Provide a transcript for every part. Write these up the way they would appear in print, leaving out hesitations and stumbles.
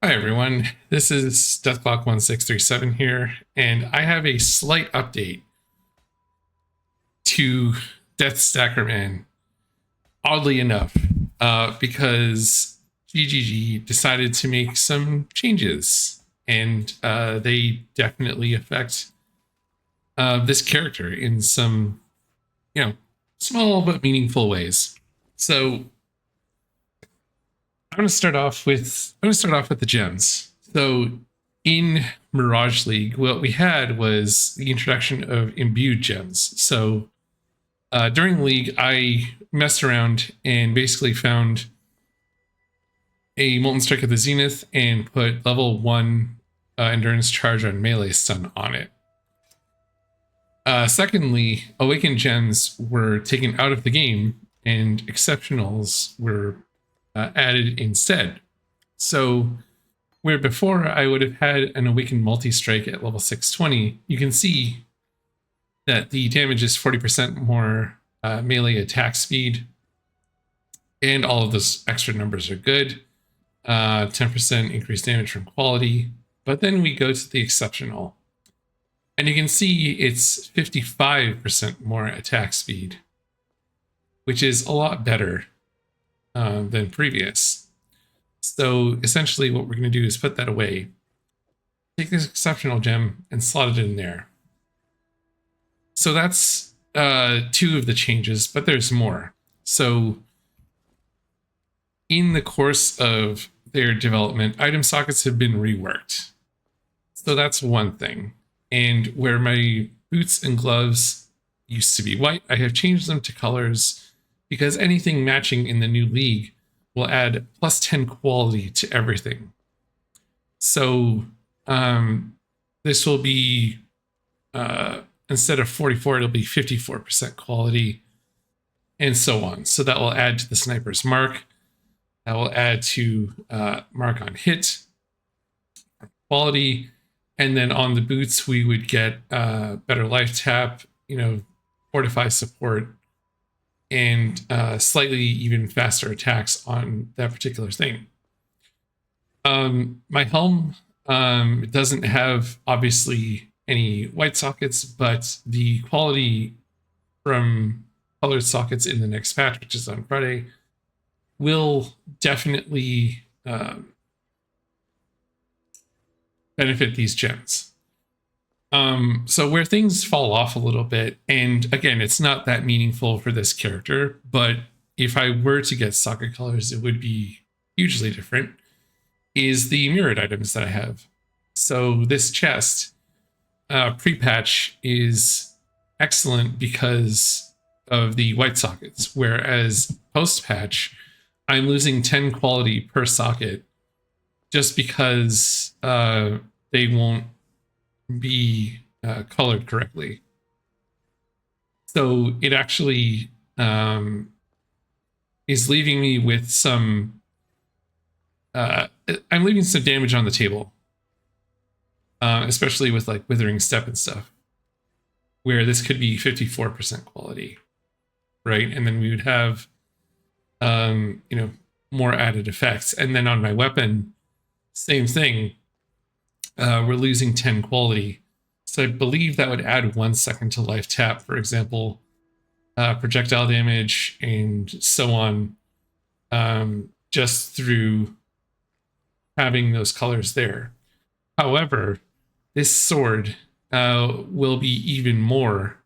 Hi everyone, this is DeathClock1637 here, and I have a slight update to DethStackerMan, oddly enough, because GGG decided to make some changes, and they definitely affect this character in some, small but meaningful ways. So I'm going to start off with the gems. So in Mirage League, what we had was the introduction of imbued gems. So during League, I messed around and basically found a Molten Strike of the Zenith and put level 1 endurance charge on melee stun on it. Secondly, awakened gems were taken out of the game and exceptionals were added instead. So where before I would have had an awakened multi-strike at level 620, you can see that the damage is 40% more melee attack speed, and all of those extra numbers are good. 10% increased damage from quality. But then we go to the exceptional, and you can see it's 55% more attack speed, which is a lot better than previous. So essentially what we're going to do is put that away, take this exceptional gem and slot it in there. So that's two of the changes, but there's more. So in the course of their development, item sockets have been reworked. So that's one thing. And where my boots and gloves used to be white, I have changed them to colors, because anything matching in the new league will add plus 10 quality to everything. So this will be, instead of 44, it'll be 54% quality, and so on. So that will add to the sniper's mark. That will add to mark on hit quality. And then on the boots, we would get better life tap, fortify support, and slightly even faster attacks on that particular thing. My helm doesn't have, obviously, any white sockets, but the quality from colored sockets in the next patch, which is on Friday, will definitely benefit these gems. So where things fall off a little bit, and again, it's not that meaningful for this character, but if I were to get socket colors, it would be hugely different, is the mirrored items that I have. So this chest, pre-patch, is excellent because of the white sockets, whereas post-patch, I'm losing 10 quality per socket just because they won't be colored correctly. So it actually is leaving me with some I'm leaving some damage on the table, especially with like withering step and stuff, where this could be 54% quality, right? And then we would have more added effects. And then on my weapon, same thing. We're losing 10 quality. So I believe that would add 1 second to life tap, for example, projectile damage, and so on, just through having those colors there. However, this sword will be even more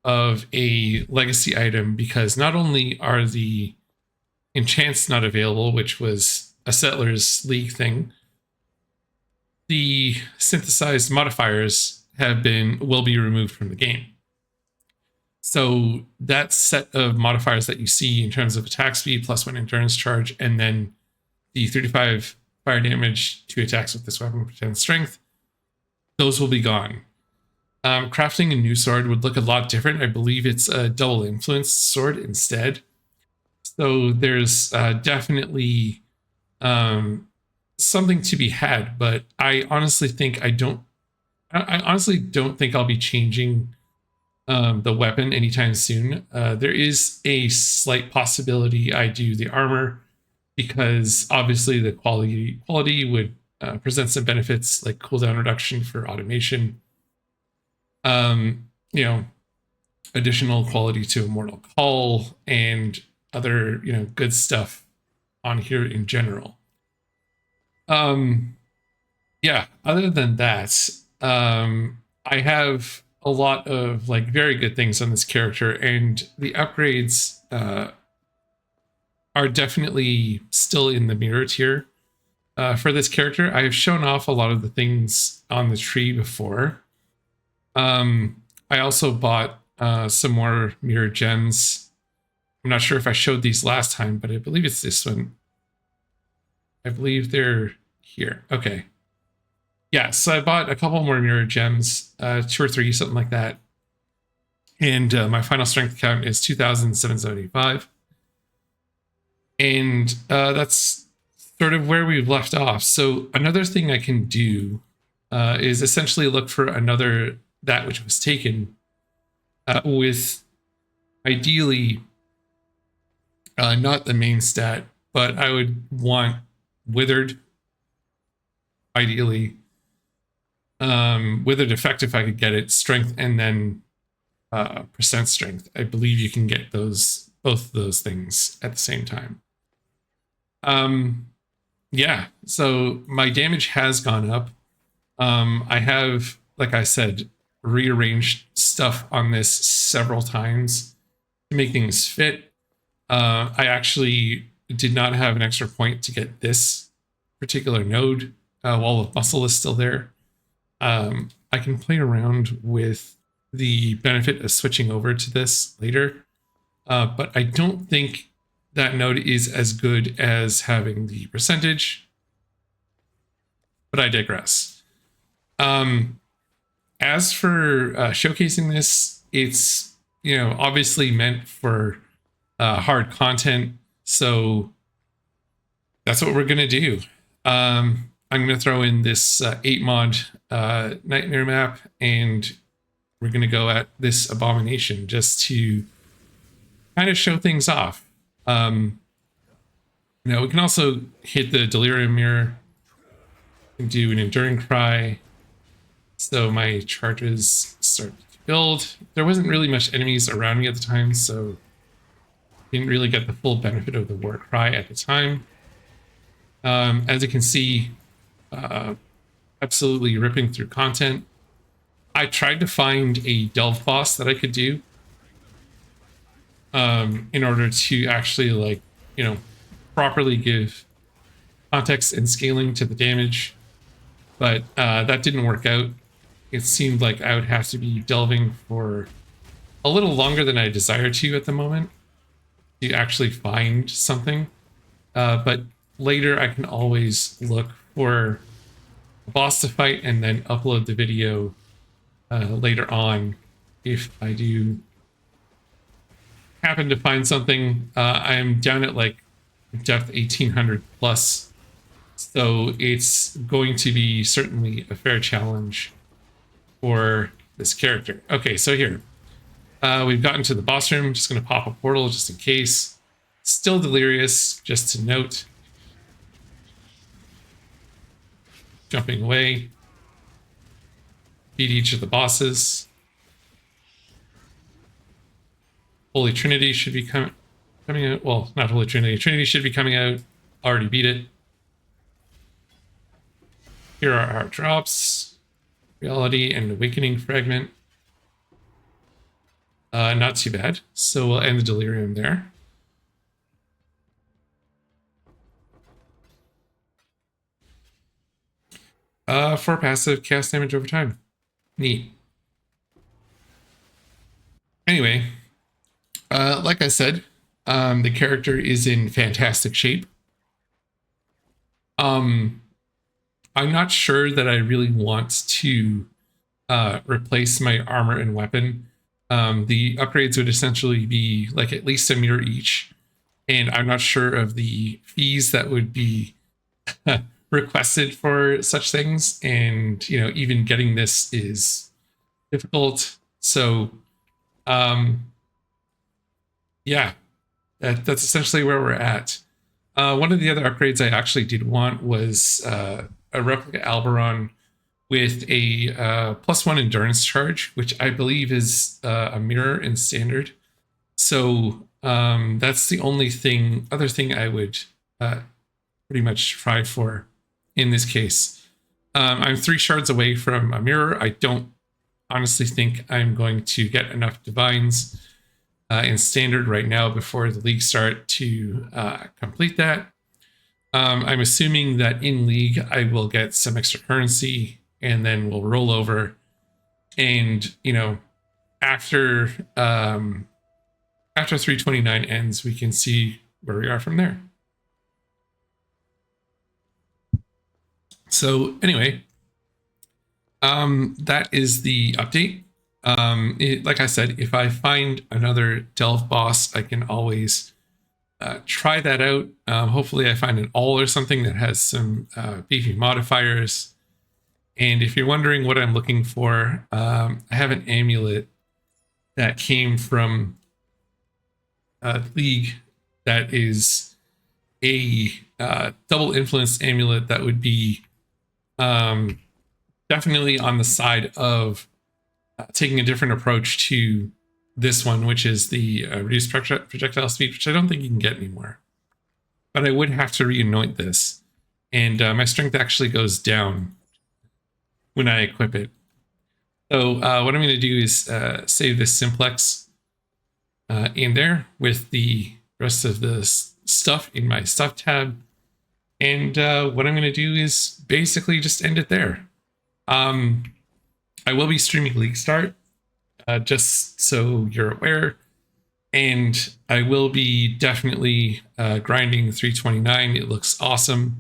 of a legacy item, because not only are the enchants not available, which was a Settlers League thing, the synthesized modifiers will be removed from the game. So that set of modifiers that you see in terms of attack speed, +1 endurance charge, and then the 35 fire damage to attacks with this weapon for 10 strength, those will be gone. Crafting a new sword would look a lot different. I believe it's a double influence sword instead. So there's definitely something to be had, but I honestly don't think I'll be changing the weapon anytime soon. There is a slight possibility I do the armor, because obviously the quality would present some benefits like cooldown reduction for automation. You know, additional quality to Immortal Call and other, you know, good stuff on here in general. Yeah, other than that, I have a lot of like very good things on this character, and the upgrades are definitely still in the mirror tier. For this character, I have shown off a lot of the things on the tree before. I also bought some more mirror gems. I'm not sure if I showed these last time, but I believe it's this one. I believe they're here. Okay. Yeah, so I bought a couple more mirror gems, 2 or 3, something like that. And my final strength count is 2,775. And that's sort of where we've left off. So another thing I can do is essentially look for another that which was taken with ideally not the main stat, but I would want withered, ideally. Withered effect if I could get it, strength, and then percent strength. I believe you can get both of those things at the same time. Yeah, so my damage has gone up. I have, like I said, rearranged stuff on this several times to make things fit. I actually did not have an extra point to get this particular node. Wall of Muscle is still there. I can play around with the benefit of switching over to this later, but I don't think that node is as good as having the percentage, but I digress. As for showcasing this, it's, you know, obviously meant for hard content, so that's what we're going to do. I'm going to throw in this 8 mod nightmare map, and we're going to go at this abomination just to kind of show things off. You know, we can also hit the delirium mirror and do an enduring cry. So my charges start to build. There wasn't really much enemies around me at the time, so didn't really get the full benefit of the war cry at the time. As you can see, absolutely ripping through content. I tried to find a delve boss that I could do in order to actually, like, you know, properly give context and scaling to the damage, but that didn't work out. It seemed like I would have to be delving for a little longer than I desire to at the moment to actually find something, but later I can always look for a boss to fight and then upload the video later on if I do happen to find something. I'm down at like depth 1800 plus, so it's going to be certainly a fair challenge for this character. Okay, so here we've gotten to the boss room. Just going to pop a portal just in case. Still delirious, just to note. Jumping away. Beat each of the bosses. Holy Trinity should be coming out. Well, not Holy Trinity. Trinity should be coming out. Already beat it. Here are our drops. Reality and Awakening Fragment. Not too bad. So we'll end the Delirium there. For passive cast damage over time. Neat. Anyway, like I said, the character is in fantastic shape. I'm not sure that I really want to replace my armor and weapon. The upgrades would essentially be like at least a mirror each, and I'm not sure of the fees that would be requested for such things, and you know, even getting this is difficult. So yeah, that's essentially where we're at. One of the other upgrades I actually did want was a replica Alberon with a +1 endurance charge, which I believe is a mirror in standard. So that's the only other thing I would pretty much try for in this case. I'm 3 shards away from a mirror. I don't honestly think I'm going to get enough divines in standard right now before the league start to complete that. I'm assuming that in league I will get some extra currency and then we'll roll over, and you know, after 329 ends, we can see where we are from there. So anyway, that is the update. Like I said, if I find another Delve boss, I can always try that out. Hopefully I find an all or something that has some beefy modifiers. And if you're wondering what I'm looking for, I have an amulet that came from League that is a double influence amulet that would be definitely on the side of taking a different approach to this one, which is the reduced projectile speed, which I don't think you can get anymore. But I would have to re-anoint this, and my strength actually goes down when I equip it. So what I'm going to do is save this simplex in there with the rest of the stuff in my stuff tab. And what I'm going to do is basically just end it there. I will be streaming League Start, just so you're aware. And I will be definitely grinding 329. It looks awesome.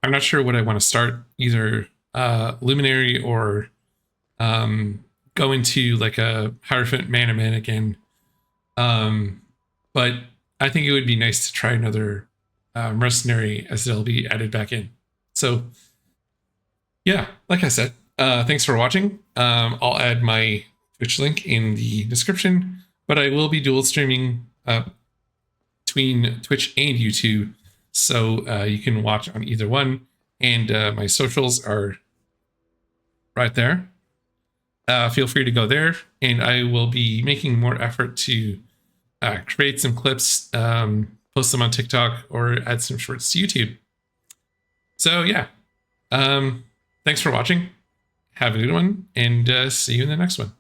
I'm not sure what I want to start, either Luminary or go into like a Hierophant Mana Man again. But I think it would be nice to try another Mercenary, as it'll be added back in. So yeah, like I said, thanks for watching. I'll add my Twitch link in the description, but I will be dual streaming between Twitch and YouTube, so you can watch on either one. And my socials are right there. Feel free to go there, and I will be making more effort to create some clips, post them on TikTok, or add some shorts to YouTube. So yeah, thanks for watching. Have a good one, and see you in the next one.